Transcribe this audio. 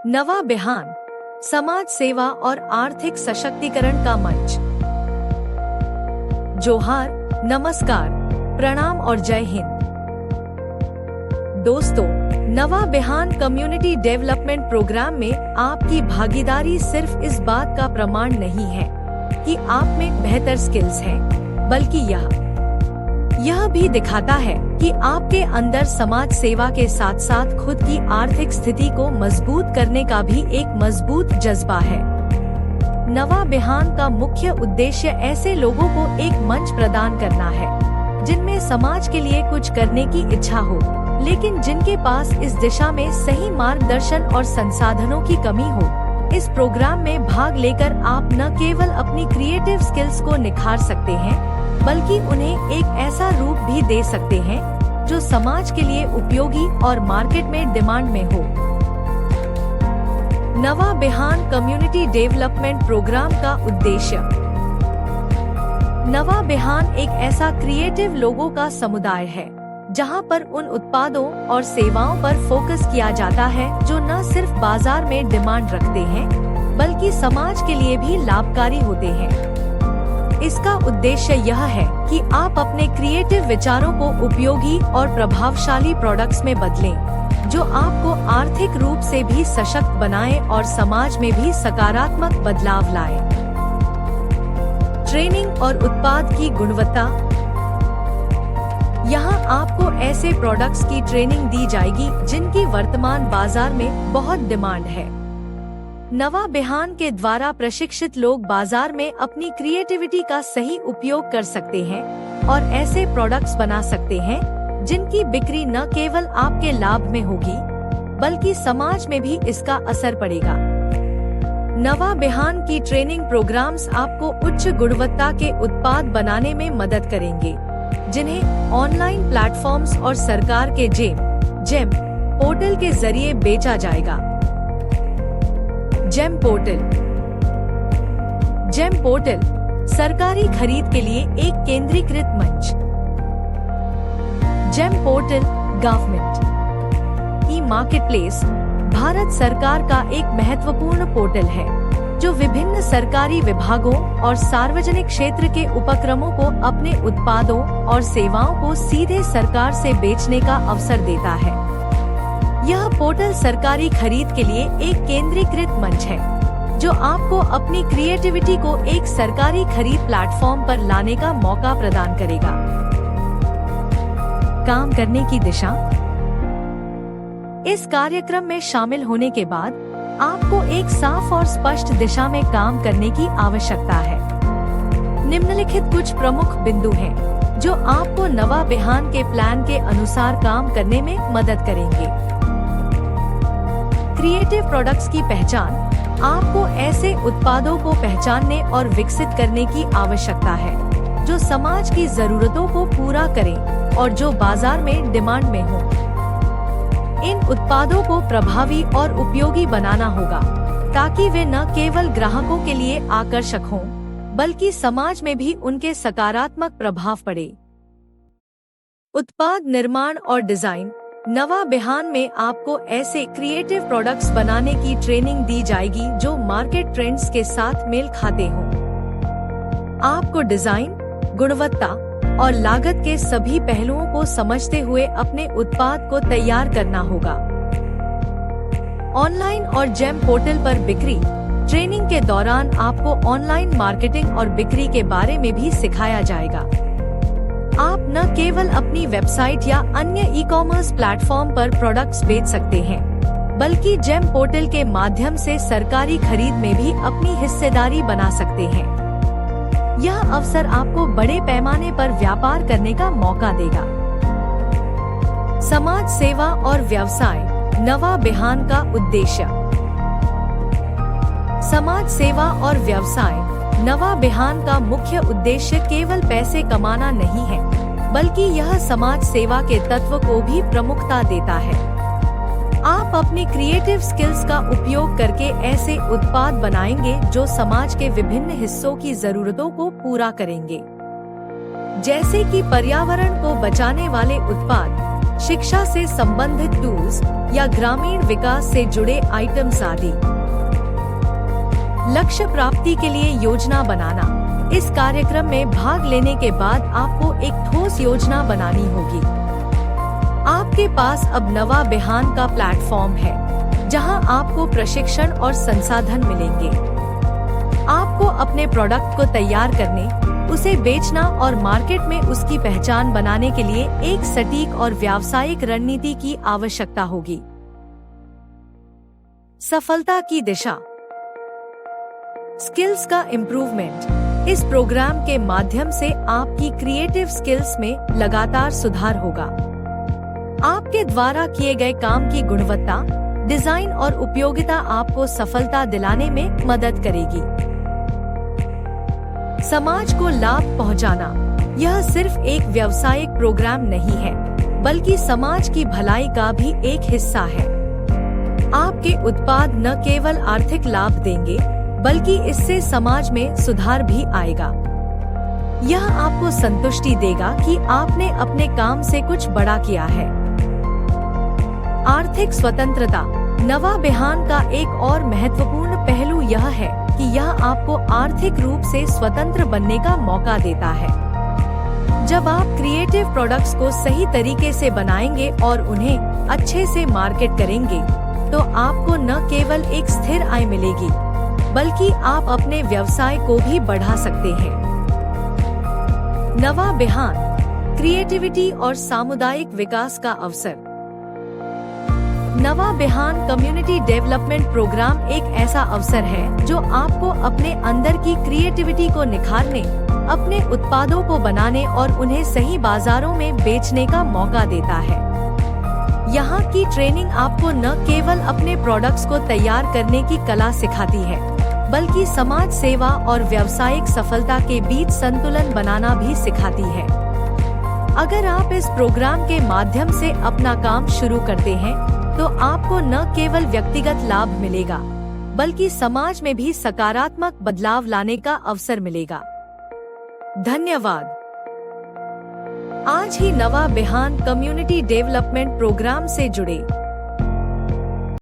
नवा बिहान, समाज सेवा और आर्थिक सशक्तिकरण का मंच। जोहार, नमस्कार, प्रणाम और जय हिंद। दोस्तों, नवा बिहान कम्युनिटी डेवलपमेंट प्रोग्राम में आपकी भागीदारी सिर्फ इस बात का प्रमाण नहीं है कि आप में बेहतर स्किल्स हैं, बल्कि यह भी दिखाता है कि आपके अंदर समाज सेवा के साथ साथ खुद की आर्थिक स्थिति को मजबूत करने का भी एक मजबूत जज्बा है। नवा बिहान का मुख्य उद्देश्य ऐसे लोगों को एक मंच प्रदान करना है जिनमें समाज के लिए कुछ करने की इच्छा हो, लेकिन जिनके पास इस दिशा में सही मार्गदर्शन और संसाधनों की कमी हो। इस प्रोग्राम में भाग लेकर आप न केवल अपनी क्रिएटिव स्किल्स को निखार सकते हैं, बल्कि उन्हें एक ऐसा रूप भी दे सकते हैं जो समाज के लिए उपयोगी और मार्केट में डिमांड में हो। नवा बिहान कम्युनिटी डेवलपमेंट प्रोग्राम का उद्देश्य। नवा बिहान एक ऐसा क्रिएटिव लोगों का समुदाय है जहां पर उन उत्पादों और सेवाओं पर फोकस किया जाता है जो न सिर्फ बाजार में डिमांड रखते हैं, बल्कि समाज के लिए भी लाभकारी होते हैं। इसका उद्देश्य यह है कि आप अपने क्रिएटिव विचारों को उपयोगी और प्रभावशाली प्रोडक्ट्स में बदलें, जो आपको आर्थिक रूप से भी सशक्त बनाए और समाज में भी सकारात्मक बदलाव लाए। ट्रेनिंग और उत्पाद की गुणवत्ता। यहाँ आपको ऐसे प्रोडक्ट्स की ट्रेनिंग दी जाएगी जिनकी वर्तमान बाजार में बहुत डिमांड है। नवा बिहान के द्वारा प्रशिक्षित लोग बाजार में अपनी क्रिएटिविटी का सही उपयोग कर सकते हैं और ऐसे प्रोडक्ट्स बना सकते हैं जिनकी बिक्री न केवल आपके लाभ में होगी, बल्कि समाज में भी इसका असर पड़ेगा। नवा बिहान की ट्रेनिंग प्रोग्राम्स आपको उच्च गुणवत्ता के उत्पाद बनाने में मदद करेंगे, जिन्हें ऑनलाइन प्लेटफॉर्म्स और सरकार के जेम पोर्टल के जरिए बेचा जाएगा। जेम पोर्टल सरकारी खरीद के लिए एक केंद्रीकृत मंच। GeM portal government e marketplace Bharat सरकार का एक महत्वपूर्ण पोर्टल है जो विभिन्न सरकारी विभागों और सार्वजनिक क्षेत्र के उपक्रमों को अपने उत्पादों और सेवाओं को सीधे सरकार से बेचने का अवसर देता है। यह पोर्टल सरकारी खरीद के लिए एक केंद्रीकृत मंच है जो आपको अपनी क्रिएटिविटी को एक सरकारी खरीद प्लेटफॉर्म पर लाने का मौका प्रदान करेगा। काम करने की दिशा। इस कार्यक्रम में शामिल होने के बाद आपको एक साफ और स्पष्ट दिशा में काम करने की आवश्यकता है। निम्नलिखित कुछ प्रमुख बिंदु हैं जो आपको नवा बिहान के प्लान के अनुसार काम करने में मदद करेंगे। क्रिएटिव प्रोडक्ट्स की पहचान। आपको ऐसे उत्पादों को पहचानने और विकसित करने की आवश्यकता है जो समाज की जरूरतों को पूरा करें और जो बाजार में डिमांड में हो। इन उत्पादों को प्रभावी और उपयोगी बनाना होगा ताकि वे न केवल ग्राहकों के लिए आकर्षक हों, बल्कि समाज में भी उनके सकारात्मक प्रभाव पड़े। उत्पाद निर्माण और डिजाइन। नवा बिहान में आपको ऐसे क्रिएटिव प्रोडक्ट्स बनाने की ट्रेनिंग दी जाएगी जो मार्केट ट्रेंड्स के साथ मेल खाते हों। आपको डिजाइन, गुणवत्ता और लागत के सभी पहलुओं को समझते हुए अपने उत्पाद को तैयार करना होगा। ऑनलाइन और जेम पोर्टल पर बिक्री। ट्रेनिंग के दौरान आपको ऑनलाइन मार्केटिंग और बिक्री के बारे में भी सिखाया जाएगा। आप न केवल अपनी वेबसाइट या अन्य ई-कॉमर्स प्लेटफॉर्म पर प्रोडक्ट्स बेच सकते हैं, बल्कि जेम पोर्टल के माध्यम से सरकारी खरीद में भी अपनी हिस्सेदारी बना सकते हैं। यह अवसर आपको बड़े पैमाने पर व्यापार करने का मौका देगा। समाज सेवा और व्यवसाय। नवा बिहान का उद्देश्य। समाज सेवा और व्यवसाय। नवा बिहान का मुख्य उद्देश्य केवल पैसे कमाना नहीं है, बल्कि यह समाज सेवा के तत्व को भी प्रमुखता देता है। आप अपनी क्रिएटिव स्किल्स का उपयोग करके ऐसे उत्पाद बनाएंगे जो समाज के विभिन्न हिस्सों की जरूरतों को पूरा करेंगे, जैसे कि पर्यावरण को बचाने वाले उत्पाद, शिक्षा से संबंधित टूल्स या ग्रामीण विकास से जुड़े आइटम्स आदि। लक्ष्य प्राप्ति के लिए योजना बनाना। इस कार्यक्रम में भाग लेने के बाद आपको एक ठोस योजना बनानी होगी। आपके पास अब नवा बिहान का प्लेटफॉर्म है, जहां आपको प्रशिक्षण और संसाधन मिलेंगे। आपको अपने प्रोडक्ट को तैयार करने, उसे बेचना और मार्केट में उसकी पहचान बनाने के लिए एक सटीक और व्यावसायिक रणनीति की आवश्यकता होगी। सफलता की दिशा। स्किल्स का इम्प्रूवमेंट। इस प्रोग्राम के माध्यम से आपकी क्रिएटिव स्किल्स में लगातार सुधार होगा। आपके द्वारा किए गए काम की गुणवत्ता, डिजाइन और उपयोगिता आपको सफलता दिलाने में मदद करेगी। समाज को लाभ पहुंचाना। यह सिर्फ एक व्यावसायिक प्रोग्राम नहीं है, बल्कि समाज की भलाई का भी एक हिस्सा है। आपके उत्पाद न केवल आर्थिक लाभ देंगे, बल्कि इससे समाज में सुधार भी आएगा। यह आपको संतुष्टि देगा कि आपने अपने काम से कुछ बड़ा किया है। आर्थिक स्वतंत्रता। नवा बिहान का एक और महत्वपूर्ण पहलू यह है कि यह आपको आर्थिक रूप से स्वतंत्र बनने का मौका देता है। जब आप क्रिएटिव प्रोडक्ट्स को सही तरीके से बनाएंगे और उन्हें अच्छे से मार्केट करेंगे, तो आपको न केवल एक स्थिर आय मिलेगी, बल्कि आप अपने व्यवसाय को भी बढ़ा सकते हैं। नवा बिहान, क्रिएटिविटी और सामुदायिक विकास का अवसर। नवा बिहान कम्युनिटी डेवलपमेंट प्रोग्राम एक ऐसा अवसर है जो आपको अपने अंदर की क्रिएटिविटी को निखारने, अपने उत्पादों को बनाने और उन्हें सही बाजारों में बेचने का मौका देता है। यहाँ की ट्रेनिंग आपको न केवल अपने प्रोडक्ट्स को तैयार करने की कला सिखाती है, बल्कि समाज सेवा और व्यावसायिक सफलता के बीच संतुलन बनाना भी सिखाती है। अगर आप इस प्रोग्राम के माध्यम से अपना काम शुरू करते हैं, तो आपको न केवल व्यक्तिगत लाभ मिलेगा, बल्कि समाज में भी सकारात्मक बदलाव लाने का अवसर मिलेगा। धन्यवाद। आज ही नवा बिहान कम्युनिटी डेवलपमेंट प्रोग्राम से जुड़े।